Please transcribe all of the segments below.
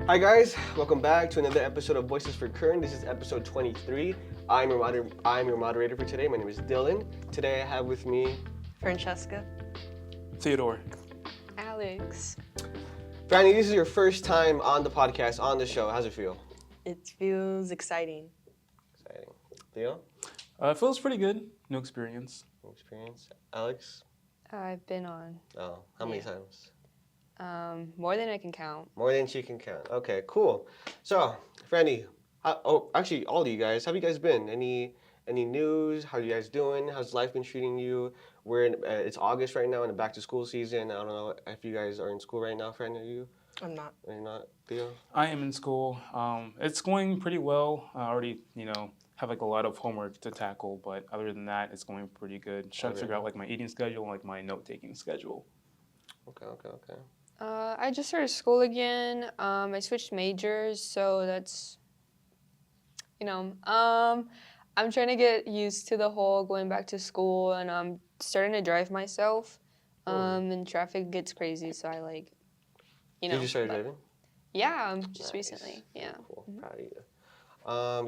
Hi guys, welcome back to another episode of Voices for KERN. This is episode 23. I'm your moderator for today. My name is Dylan. Today I have with me Francesca. Theodore. Alex. Franny. This is your first time on the podcast, on the show. How's it feel? It feels exciting. Exciting. Theo? It feels pretty good. New experience. New experience. Alex? I've been on Oh, how many times? more than I can count. More than she can count. Okay, cool. So, Franny, actually, all of you guys, how have you guys been? Any news? How are you guys doing? How's life been treating you? It's August right now in the back to school season. I don't know if you guys are in school right now, Franny. Are you? I'm not. Are you not, Theo? I am in school. It's going pretty well. I already, have like a lot of homework to tackle, but other than that, it's going pretty good. Just trying to figure out like my eating schedule and like my note-taking schedule. Okay. I just started school again. I switched majors, so that's, I'm trying to get used to the whole going back to school, and I'm starting to drive myself. And traffic gets crazy, so I Did you start driving? Yeah, just Nice. recently. Yeah. Cool. Proud of you.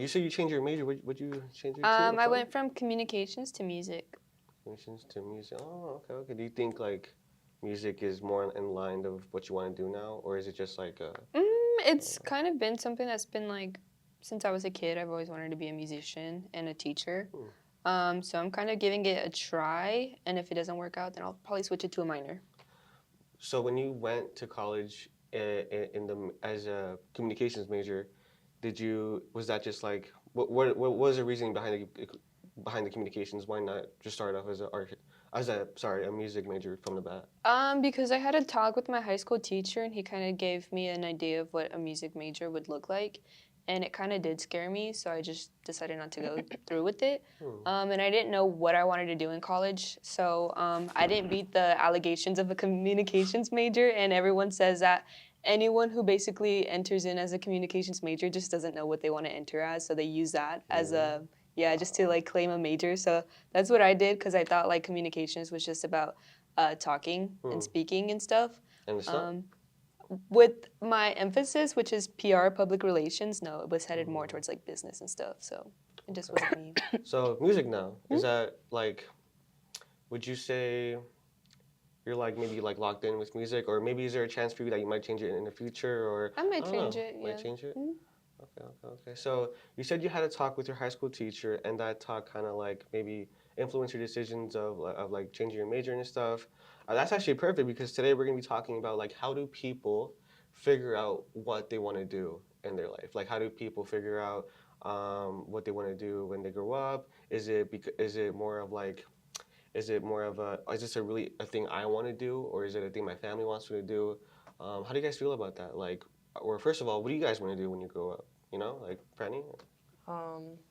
You said you changed your major. Would you change it to? I went from communications to music. Communications to music. Oh, okay. Do you think like music is more in line of what you want to do now, or is it just like a? It's kind of been something that's been like since I was a kid. I've always wanted to be a musician and a teacher. So I'm kind of giving it a try, and if it doesn't work out, then I'll probably switch it to a minor. So when you went to college as a communications major, was that just like what was the reasoning behind the communications? Why not just start off as a music major from the bat? Because I had a talk with my high school teacher, and he kind of gave me an idea of what a music major would look like, and it kind of did scare me, so I just decided not to go through with it. And I didn't know what I wanted to do in college, so I didn't beat the allegations of a communications major, and everyone says that anyone who basically enters in as a communications major just doesn't know what they want to enter as, so they use that as just to like claim a major. So that's what I did, because I thought like communications was just about talking and speaking and stuff. And it's not? With my emphasis, which is PR, public relations, no, it was headed more towards like business and stuff. So it just wasn't me. So music now, is that like, would you say you're like maybe like locked in with music, or maybe is there a chance for you that you might change it in the future, or I might don't change know. it. Yeah. Might change it? Okay. So you said you had a talk with your high school teacher, and that talk kind of like maybe influenced your decisions of like changing your major and stuff. That's actually perfect, because today we're gonna be talking about like how do people figure out what they want to do in their life? Like how do people figure out what they want to do when they grow up? Is it more of like is this a thing I want to do, or is it a thing my family wants me to do? How do you guys feel about that? Like, or first of all, what do you guys want to do when you grow up? Like Franny?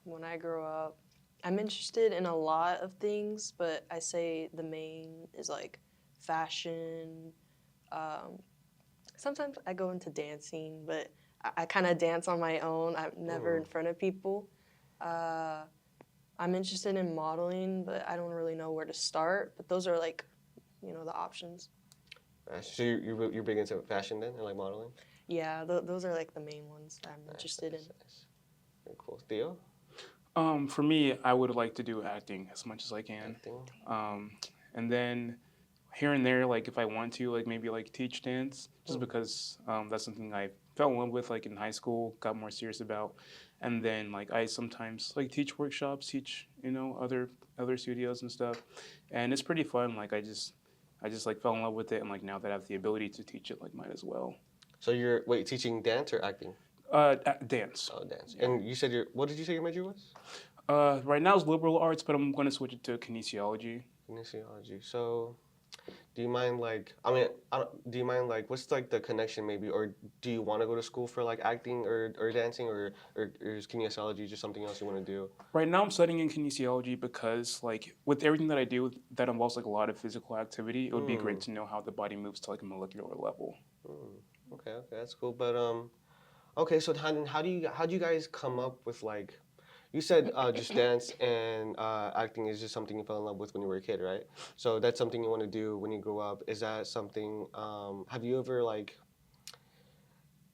When I grow up, I'm interested in a lot of things, but I say the main is like fashion. Sometimes I go into dancing, but I kind of dance on my own. I'm never in front of people. I'm interested in modeling, but I don't really know where to start. But those are like, the options. So you're big into fashion then, and like modeling? Yeah, those are like the main ones that I'm interested in. Nice. Very cool. Theo? For me, I would like to do acting as much as I can. Acting? And then here and there, like if I want to, like maybe like teach dance, just because that's something I fell in love with like in high school, got more serious about. And then like I sometimes like teach workshops, teach other studios and stuff, and it's pretty fun. Like I just like fell in love with it, and like now that I have the ability to teach it, like might as well. So you're teaching dance or acting? Dance. Oh, dance. Yeah. And you said what did you say your major was? Right now it's liberal arts, but I'm going to switch it to kinesiology. Kinesiology. So, do you mind what's like the connection maybe, or do you want to go to school for like acting or dancing, or is kinesiology just something else you want to do? Right now I'm studying in kinesiology because like with everything that I do that involves like a lot of physical activity, it would be great to know how the body moves to like a molecular level. Okay, that's cool. But okay, so how do you guys come up with like, you said just dance and acting is just something you fell in love with when you were a kid, right? So that's something you want to do when you grow up. Is that something? Have you ever like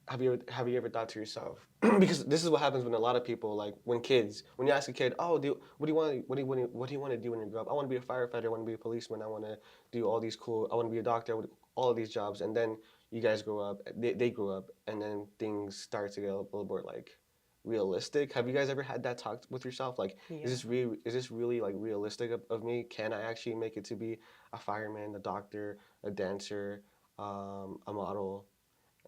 have you ever thought to yourself, because this is what happens when a lot of people, like when you ask a kid, oh, what do you want, what do you want to do when you grow up? I want to be a firefighter, I want to be a policeman, I want to do all these cool, I want to be a doctor, all of these jobs, and then you guys grow up, they grow up, and then things start to get a little more like realistic. Have you guys ever had that talk with yourself? Like, Yeah. is this really like realistic of me? Can I actually make it to be a fireman, a doctor, a dancer, a model,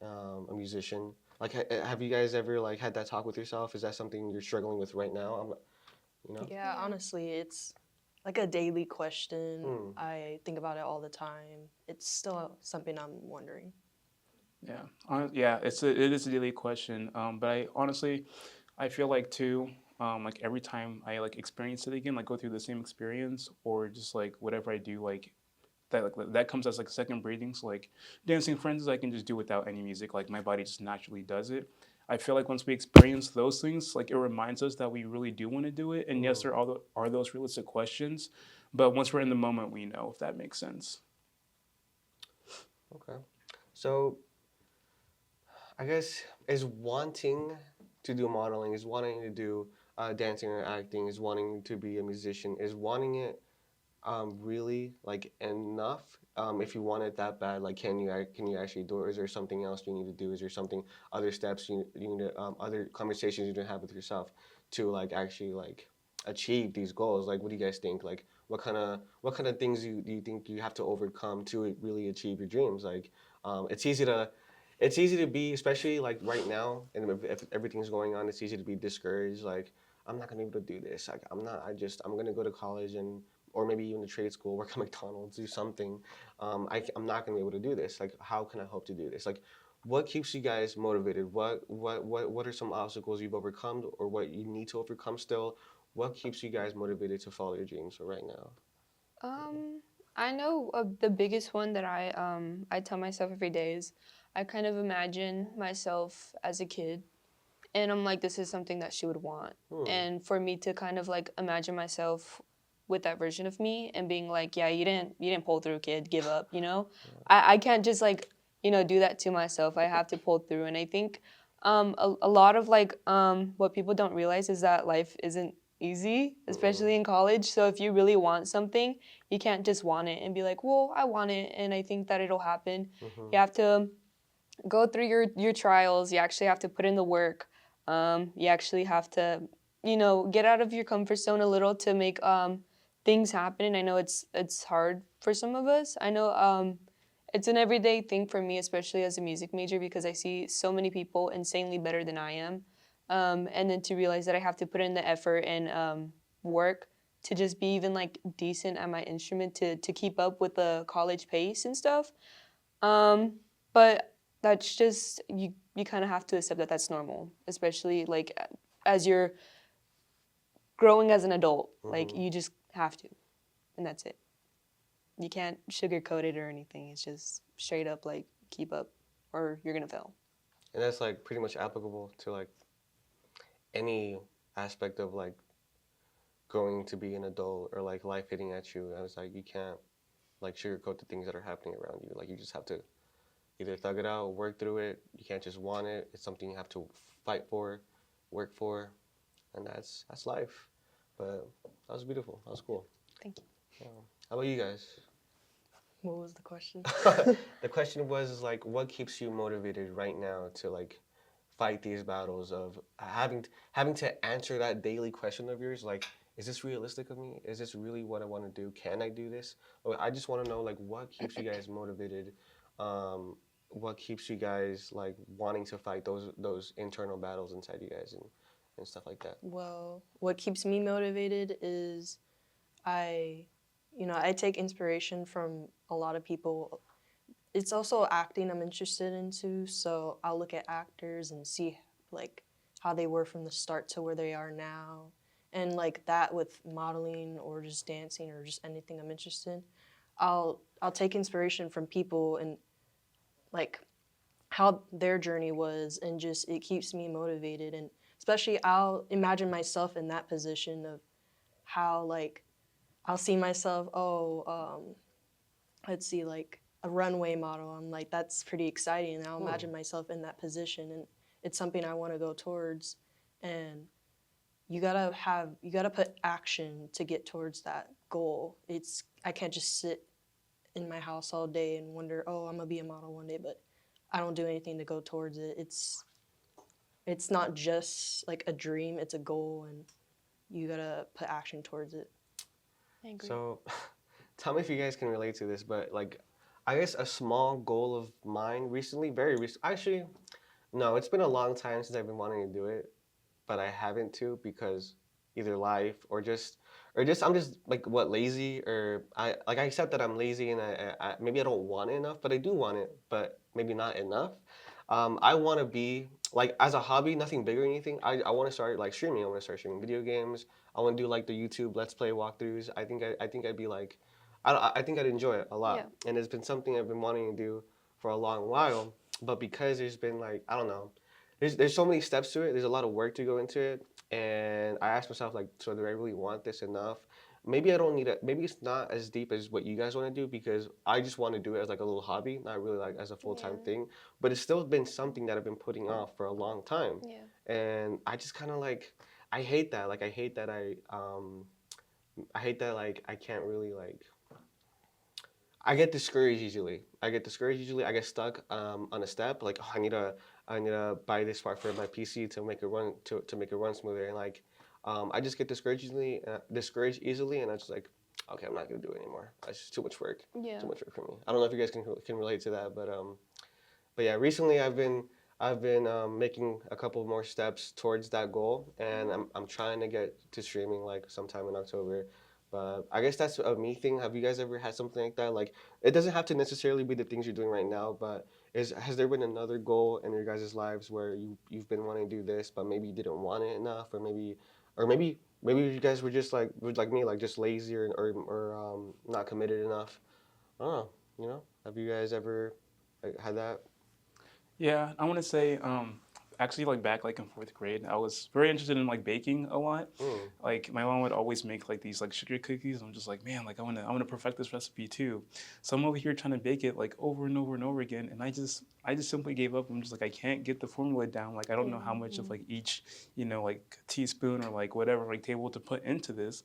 a musician? Like, have you guys ever like had that talk with yourself? Is that something you're struggling with right now? You know. Yeah, honestly, it's like a daily question. Hmm. I think about it all the time. It's still something I'm wondering. Yeah, yeah, it is a daily question. But I honestly, I feel like too, like every time I like experience it again, like go through the same experience, or just like whatever I do, like that comes as like second breathing. So like dancing, for instance, I can just do without any music. Like my body just naturally does it. I feel like once we experience those things, like it reminds us that we really do want to do it. And yes, Hmm. there are those realistic questions, but once we're in the moment, we know, if that makes sense. Okay. So I guess is wanting to do modeling, is wanting to do dancing or acting, is wanting to be a musician, is wanting it really like enough? If you want it that bad, like can you actually do it? Or is there something else you need to do? Is there something, other steps you need to, other conversations you need to have with yourself to like actually like achieve these goals? Like, what do you guys think? Like, what kind of things do you think you have to overcome to really achieve your dreams? Like, it's easy to be, especially like right now, and if everything's going on, it's easy to be discouraged. Like, I'm not gonna be able to do this. Like, I'm gonna go to college and or maybe even a trade school, work at McDonald's, do something. I'm not gonna be able to do this. Like, how can I hope to do this? Like, what keeps you guys motivated? What are some obstacles you've overcome, or what you need to overcome still? What keeps you guys motivated to follow your dreams right now? Um, I know the biggest one that I tell myself every day is I kind of imagine myself as a kid, and I'm like, this is something that she would want, Hmm. and for me to kind of like imagine myself with that version of me and being like, yeah, you didn't pull through, kid, give up, you know. I can't just like do that to myself. I have to pull through, and I think a lot of like what people don't realize is that life isn't easy, Mm-mm. especially in college. So if you really want something, you can't just want it and be like, well, I want it and I think that it'll happen. Mm-hmm. You have to go through your trials. You actually have to put in the work. You actually have to get out of your comfort zone a little to make things happen. And I know it's hard for some of us. I know it's an everyday thing for me, especially as a music major, because I see so many people insanely better than I am. And then to realize that I have to put in the effort and work to just be even like decent at my instrument to keep up with the college pace and stuff. But that's just you kind of have to accept that that's normal, especially like as you're growing as an adult. Like Mm-hmm. you just have to, and that's it. You can't sugarcoat it or anything. It's just straight up like keep up, or you're gonna fail. And that's like pretty much applicable to like any aspect of like growing to be an adult or like life hitting at you. I was like, you can't like sugarcoat the things that are happening around you. Like, you just have to either thug it out, work through it. You can't just want it. It's something you have to fight for, work for, and that's life. But that was beautiful. That was cool. Thank you. How about you guys? What was the question? The question was is like, what keeps you motivated right now to like fight these battles of having to answer that daily question of yours? Like, is this realistic of me? Is this really what I want to do? Can I do this? Or I just want to know like what keeps you guys motivated. What keeps you guys like wanting to fight those internal battles inside you guys and stuff like that. Well, what keeps me motivated is I, I take inspiration from a lot of people. It's also acting I'm interested into, so I'll look at actors and see like how they were from the start to where they are now. And like that with modeling or just dancing or just anything I'm interested in. I'll take inspiration from people and like how their journey was, and just it keeps me motivated. And especially I'll imagine myself in that position of how like I'll see myself, let's see, like a runway model. I'm like, that's pretty exciting. And I'll imagine myself in that position, and it's something I want to go towards. And you gotta put action to get towards that goal. I can't just sit in my house all day and wonder, oh, I'm gonna be a model one day, but I don't do anything to go towards it. It's not just like a dream, it's a goal, and you gotta put action towards it. I agree. So, tell me if you guys can relate to this, but like, I guess a small goal of mine recently, very recent, actually, no, it's been a long time since I've been wanting to do it, but I haven't to because either life or just I'm just like what lazy or I accept that I'm lazy and I maybe I don't want it enough, but I do want it, but maybe not enough. I want to be like as a hobby, nothing big or anything. I want to start like streaming. I want to start streaming video games. I want to do like the YouTube Let's Play walkthroughs. I think I'd be like, I think I'd enjoy it a lot, Yeah. and it's been something I've been wanting to do for a long while. But because there's been like I don't know, there's so many steps to it. There's a lot of work to go into it, and I asked myself like, so do I really want this enough? Maybe I don't need it. Maybe it's not as deep as what you guys want to do because I just want to do it as like a little hobby, not really like as a full time Yeah. thing. But it's still been something that I've been putting off for a long time, Yeah. and I just kind of like I hate that. Like I hate that like I can't really like I get discouraged easily. I get discouraged easily. I get stuck on a step. Like oh, I need to buy this part for my PC to make it run to make it run smoother. And like I just get discouraged easily, and I'm just like, okay, I'm not gonna do it anymore. It's just too much work. Yeah. Too much work for me. I don't know if you guys can relate to that, but yeah, recently I've been making a couple more steps towards that goal, and I'm trying to get to streaming like sometime in October. But I guess that's a me thing. Have you guys ever had something like that? Like it doesn't have to necessarily be the things you're doing right now, but has there been another goal in your guys' lives where you've been wanting to do this, but maybe you didn't want it enough, or maybe you guys were just like me, like just lazy or not committed enough. I don't know. You know, have you guys ever like, had that? Yeah, I want to say, actually, like back like in fourth grade, I was very interested in like baking a lot. Mm. Like my mom would always make like these like sugar cookies. I'm just like, man, like I want to perfect this recipe too. So I'm over here trying to bake it like over and over and over again, and I just simply gave up. I'm just like, I can't get the formula down. Like I don't know how much of like each, like teaspoon or like whatever like table to put into this.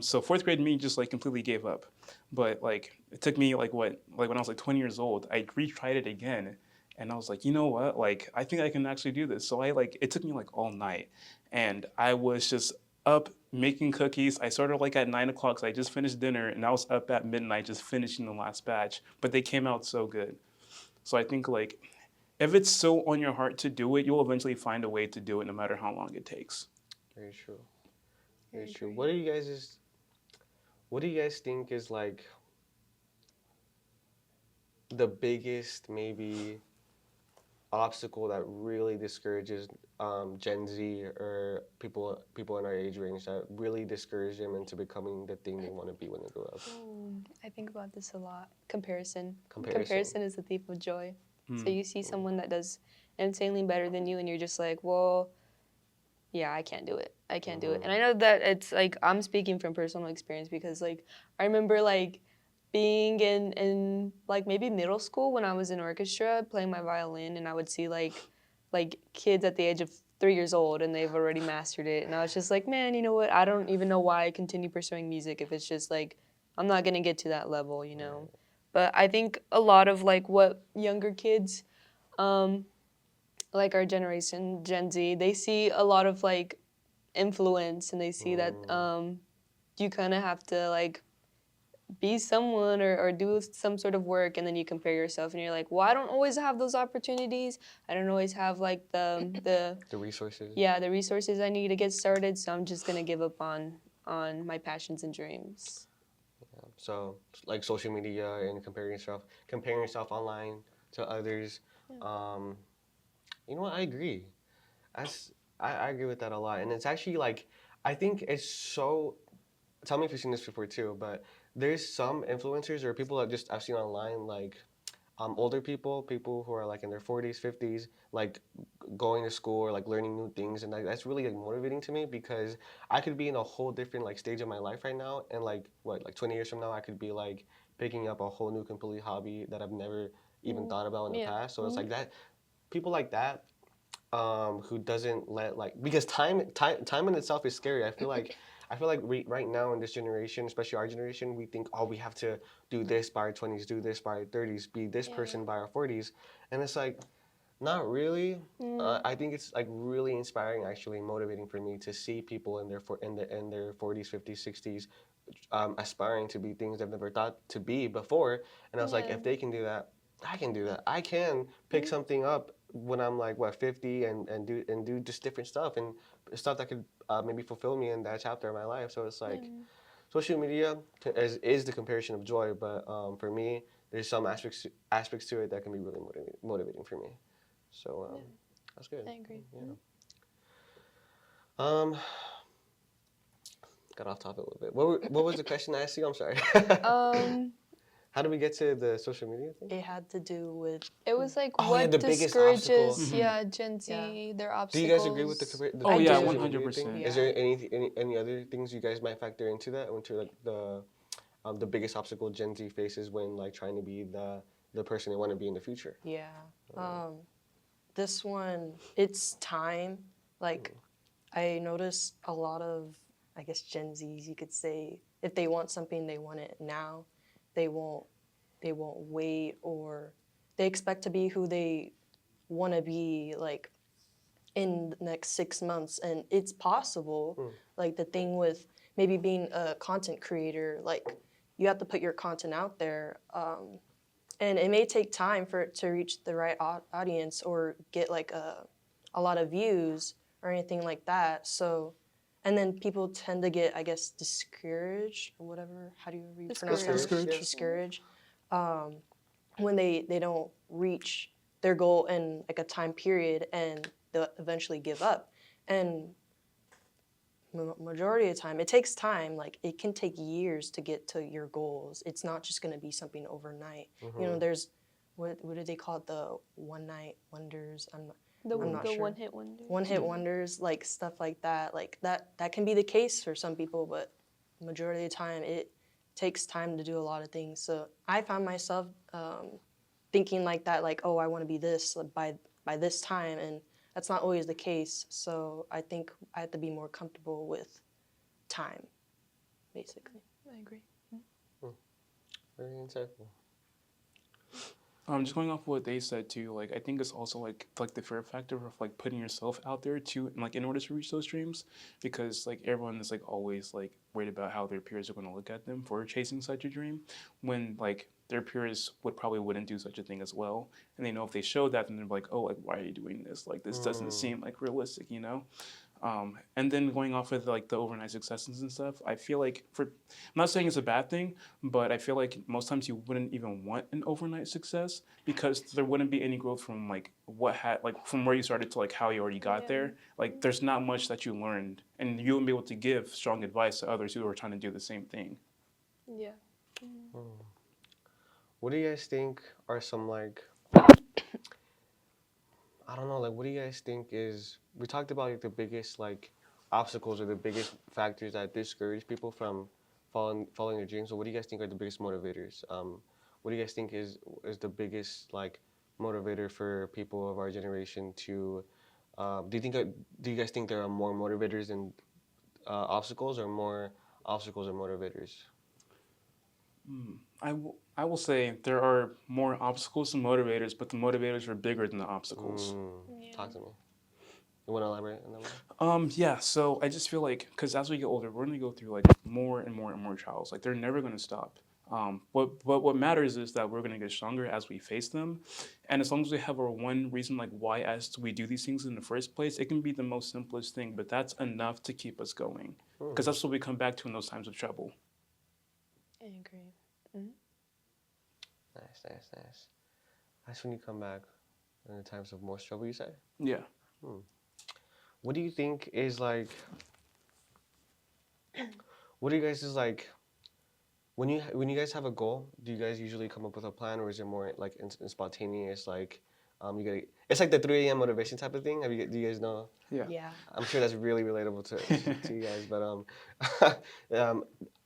So fourth grade me just like completely gave up. But like it took me like like when I was like 20 years old, I retried it again. And I was like, you know what? Like, I think I can actually do this. So it took me like all night. And I was just up making cookies. I started like at 9 o'clock. So I just finished dinner and I was up at midnight just finishing the last batch. But they came out so good. So I think like, if it's so on your heart to do it, you'll eventually find a way to do it no matter how long it takes. Very true. I Very true. agree. What do you guys think is like the biggest maybe obstacle that really discourages Gen Z or people in our age range that really discourage them into becoming the thing they want to be when they grow up? I think about this a lot. Comparison. Comparison. Is the thief of joy. So you see someone that does insanely better than you, and you're just like, well, yeah, I can't do it. I can't do it. And I know that it's like I'm speaking from personal experience because like I remember like being in like maybe middle school when I was in orchestra playing my violin, and I would see like kids at the age of 3 years old and they've already mastered it, and I was just like, man, you know what? I don't even know why I continue pursuing music if it's just like I'm not gonna get to that level, you know. But I think a lot of like what younger kids, like our generation, Gen Z, they see a lot of like influence, and they see that you kind of have to like be someone or do some sort of work, and then you compare yourself and you're like, well, I don't always have those opportunities. I don't always have like The resources. the resources I need to get started, so I'm just gonna give up on my passions and dreams. So like social media and comparing yourself online to others. Um, you know what? I agree. I agree with that a lot, and it's actually like I think it's so. Tell me if you've seen this before too, but there's some influencers or people that just I've seen online like older people who are like in their 40s, 50s, like going to school or like learning new things, and like that's really like motivating to me because I could be in a whole different like stage of my life right now, and like what like 20 years from now I could be like picking up a whole new completely hobby that I've never even thought about in the Yeah. past. So it's like that, people like that, who doesn't let like, because time in itself is scary. I feel like right now in this generation, especially our generation, we think, oh, we have to do this by our 20s, do this by our 30s, be this person by our 40s, and it's like, not really. I think it's like really inspiring, actually motivating for me to see people in their 40s, 50s, 60s, aspiring to be things they've never thought to be before. And I was like, Yeah. if they can do that, I can do that. I can pick something up when I'm like, what, 50, and do just different stuff, and stuff that could maybe fulfill me in that chapter of my life. So it's like, social media is the comparison of joy, but for me, there's some aspects to it that can be really motivating for me. So that's good. I agree. Yeah. Um, got off topic a little bit. What was the question I asked you? I'm sorry. How do we get to the social media thing? It had to do with It was like Oh, yeah, what the biggest obstacle. discourages, Gen Z, their Do obstacles. you guys agree with the Oh, I yeah, do. social media thing? 100%. Is there any other things you guys might factor into that? Into like the biggest obstacle Gen Z faces when like trying to be the person they want to be in the future? Yeah. This one, it's time. Like, I noticed a lot of, I guess, Gen Zs, you could say, if they want something, they want it now. They won't wait, or they expect to be who they want to be, like, in the next 6 months, and it's possible. Like, the thing with maybe being a content creator, like, you have to put your content out there, and it may take time for it to reach the right audience or get like a lot of views or anything like that. So, and then people tend to get, I guess, discouraged or whatever. How do you pronounce that? Discouraged. Discouraged. When they don't reach their goal in like a time period, and they'll eventually give up. And majority of the time, it takes time. Like, it can take years to get to your goals. It's not just going to be something overnight. You know, there's what do they call it, the one night wonders? I'm not sure. One-hit wonder. One-hit wonders, like stuff like that. Like that can be the case for some people, but majority of the time it takes time to do a lot of things. So I found myself thinking like that, like, oh, I want to be this by this time, and that's not always the case. So I think I have to be more comfortable with time, basically. I agree. Very insightful. Just going off what they said too, like I think it's also like the fear factor of like putting yourself out there too, and like in order to reach those dreams, because like everyone is like always like worried about how their peers are going to look at them for chasing such a dream, when like their peers wouldn't do such a thing as well, and they know if they show that, then they're like, oh, like why are you doing this? Like this doesn't seem like realistic, you know. And then going off with like the overnight successes and stuff, I feel like I'm not saying it's a bad thing, but I feel like most times you wouldn't even want an overnight success because there wouldn't be any growth from like from where you started to like how you already got there. Like there's not much that you learned, and you wouldn't be able to give strong advice to others who are trying to do the same thing. Yeah. What do you guys think are some like, I don't know, like what do you guys think is, we talked about like the biggest like obstacles or the biggest factors that discourage people from following their dreams. So what do you guys think are the biggest motivators? What do you guys think is the biggest like motivator for people of our generation to, do you guys think there are more motivators than obstacles, or more obstacles and motivators? I will say there are more obstacles than motivators, but the motivators are bigger than the obstacles. Talk to me. You want to elaborate on that one? Yeah, so I just feel like, because as we get older, we're going to go through like more and more and more trials. Like they're never going to stop. What matters is that we're going to get stronger as we face them. And as long as we have our one reason, like why as we do these things in the first place, it can be the most simplest thing, but that's enough to keep us going. Because that's what we come back to in those times of trouble. I agree. Nice. That's when you come back in the times of most trouble, you say? Yeah. What do you think is like, what do you guys is like, when you guys have a goal, do you guys usually come up with a plan, or is it more like in spontaneous, like, it's like the 3 a.m. motivation type of thing? Do you guys know? Yeah. Yeah. I'm sure that's really relatable to you guys, but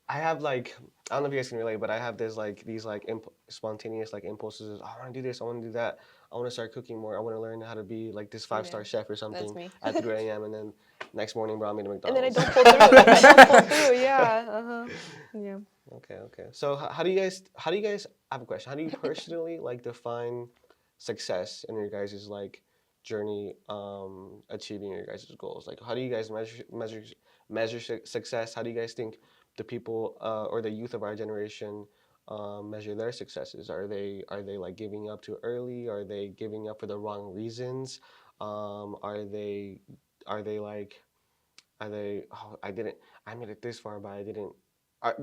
I have like, I don't know if you guys can relate, but I have this like these like spontaneous like impulses. I want to do this. I want to do that. I want to start cooking more. I want to learn how to be like this 5-star chef or That's something me. at 3 a.m. And then next morning, bro, I'm eating And then I McDonald's. don't pull through. I don't pull through. Yeah. Yeah. Okay, okay. So how do you guys, I have a question. How do you personally like define success in your guys' like journey achieving your guys' goals? Like how do you guys measure success? How do you guys think the people or the youth of our generation measure their successes? Are they like giving up too early? Are they giving up for the wrong reasons? Are they like are they, oh, I made it this far, but I didn't,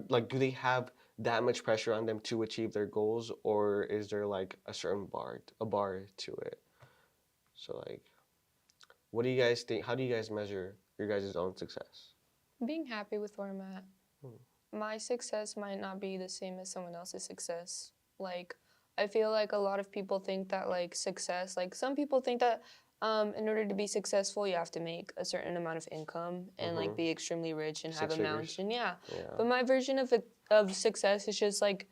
like, do they have that much pressure on them to achieve their goals, or is there like a bar to it? So, like, what do you guys think? How do you guys measure your guys' own success? Being happy with where I'm at. Hmm. My success might not be the same as someone else's success. Like, I feel like a lot of people think that, like, success, like, some people think that in order to be successful, you have to make a certain amount of income and, like, be extremely rich and have Six a figures. mansion. Yeah. Yeah. But my version of success is just, like,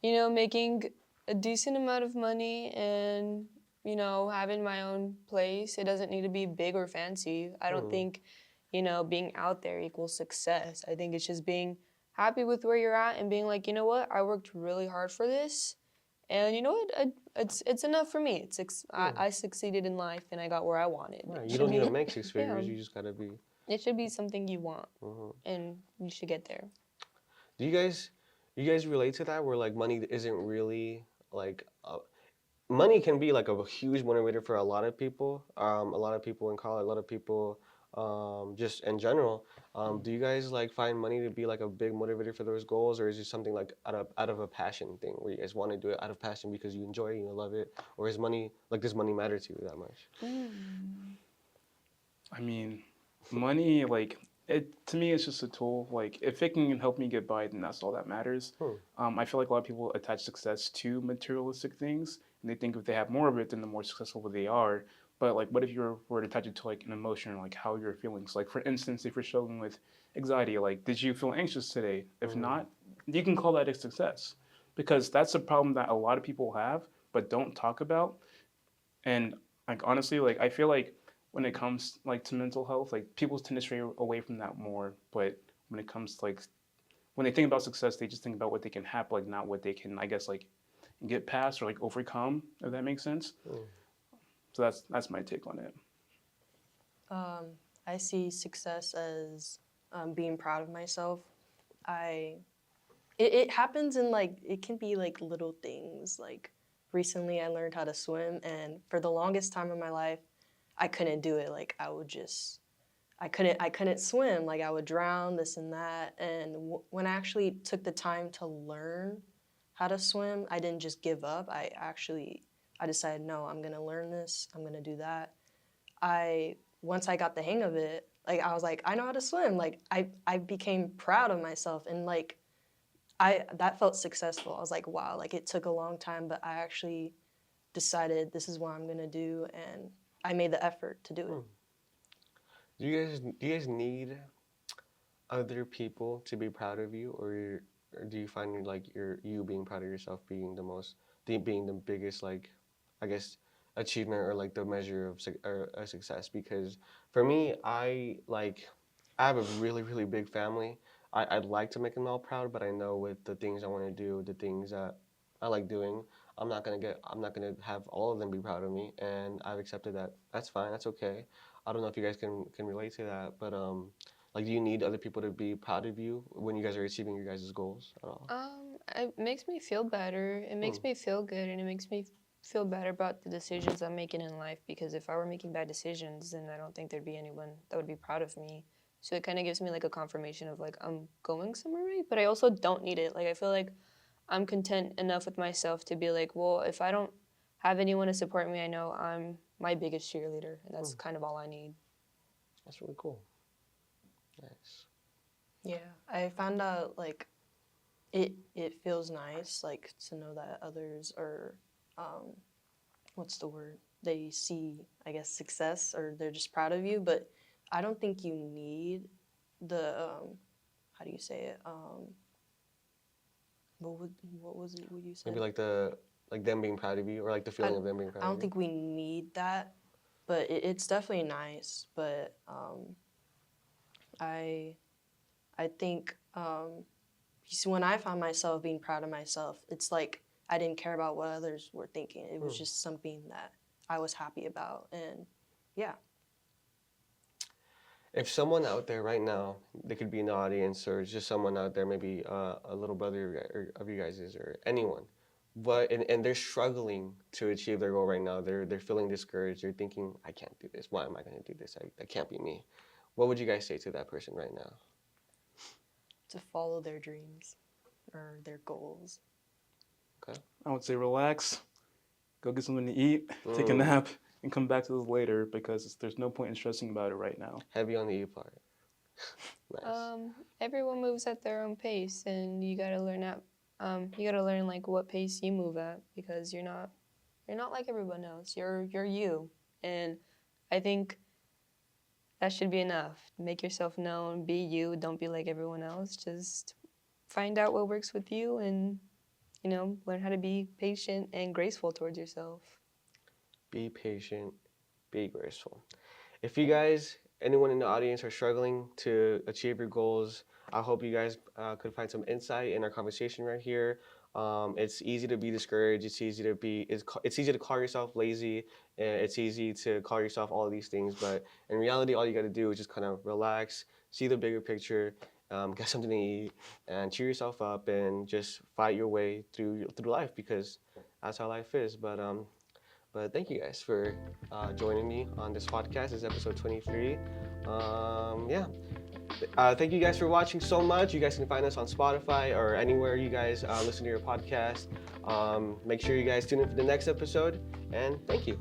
making a decent amount of money and, having my own place. It doesn't need to be big or fancy. I don't think, being out there equals success. I think it's just being happy with where you're at and being like, you know what, I worked really hard for this, and you know what, it's enough for me. I succeeded in life and I got where I wanted. Right. It You should don't need be, to make six yeah, figures. You just gotta be. it should be something you want, Mhm. and you should get there. Do you guys relate to that? Where like money isn't really like money can be like a huge motivator for a lot of people. A lot of people in college, a lot of people just in general. Do you guys like find money to be like a big motivator for those goals, or is it something like out of a passion thing where you guys want to do it out of passion because you enjoy it, you love it, or is money like does money matter to you that much? I mean, money, like, it to me, it's just a tool. Like, if it can help me get by, then that's all that matters. I feel like a lot of people attach success to materialistic things, and they think if they have more of it, then the more successful they are. But like, what if you were to attach it to like an emotion, like how you're feeling? So, like for instance, if you're struggling with anxiety, like, did you feel anxious today? If not, you can call that a success, because that's a problem that a lot of people have but don't talk about. And like honestly, like I feel like when it comes like to mental health, like people tend to stray away from that more. But when it comes to like when they think about success, they just think about what they can have, like not what they can, I guess, like get past or like overcome. If that makes sense. So that's my take on it. I see success as being proud of myself. It happens in like, it can be like little things. Like recently I learned how to swim, and for the longest time of my life, I couldn't do it. Like I couldn't swim. Like I would drown, this and that. And when I actually took the time to learn how to swim, I didn't just give up. I decided, no, I'm gonna learn this. I'm gonna do that. Once I got the hang of it, like I was like, I know how to swim. Like I became proud of myself, and like that felt successful. I was like, wow, like it took a long time, but I actually decided this is what I'm gonna do, and I made the effort to do it. Do you guys need other people to be proud of you, or do you find like you being proud of yourself being being the biggest like, I guess, achievement or like the measure of or a success? Because for me, I have a really big family. I'd like to make them all proud, but I know with the things I want to do, the things that I like doing, I'm not gonna have all of them be proud of me, and I've accepted that. That's fine. That's okay. I don't know if you guys can relate to that, but like, do you need other people to be proud of you when you guys are achieving your guys' goals at all? It makes me feel better. It makes me feel good, and it makes me feel better about the decisions I'm making in life, because if I were making bad decisions, then I don't think there'd be anyone that would be proud of me. So it kind of gives me like a confirmation of like I'm going somewhere right, but I also don't need it. Like I feel like I'm content enough with myself to be like, well, if I don't have anyone to support me, I know I'm my biggest cheerleader, and that's kind of all I need. That's really cool. Nice. Yeah, I found out like it feels nice like to know that others are what's the word? They see, I guess, success, or they're just proud of you. But I don't think you need the how do you say it? What was it? What you said? Maybe like them being proud of you, or like the feeling of them being proud I of don't you. think we need that, but it's definitely nice. But I think when I found myself being proud of myself, it's like I didn't care about what others were thinking. It was just something that I was happy about, and yeah. If someone out there right now, they could be in the audience, or just someone out there, maybe a little brother of you guys' or anyone, and they're struggling to achieve their goal right now. They're feeling discouraged. They're thinking, I can't do this. Why am I going to do this? That can't be me. What would you guys say to that person right now? To follow their dreams or their goals. I would say relax, go get something to eat, take a nap, and come back to this later because there's no point in stressing about it right now. Heavy on the E part. Nice. Everyone moves at their own pace, and you gotta learn like what pace you move at, because you're not like everyone else. You're you, and I think that should be enough. Make yourself known, be you. Don't be like everyone else. Just find out what works with you, and learn how to be patient and graceful towards yourself. Be patient, be graceful. If you guys, anyone in the audience, are struggling to achieve your goals, I hope you guys could find some insight in our conversation right here. It's easy to be discouraged. It's easy to call yourself lazy. It's easy to call yourself all of these things. But in reality, all you got to do is just kind of relax, see the bigger picture, get something to eat, and cheer yourself up, and just fight your way through life, because that's how life is. But thank you guys for joining me on this podcast. This is episode 23. Thank you guys for watching so much. You guys can find us on Spotify or anywhere you guys listen to your podcast. Make sure you guys tune in for the next episode, and thank you.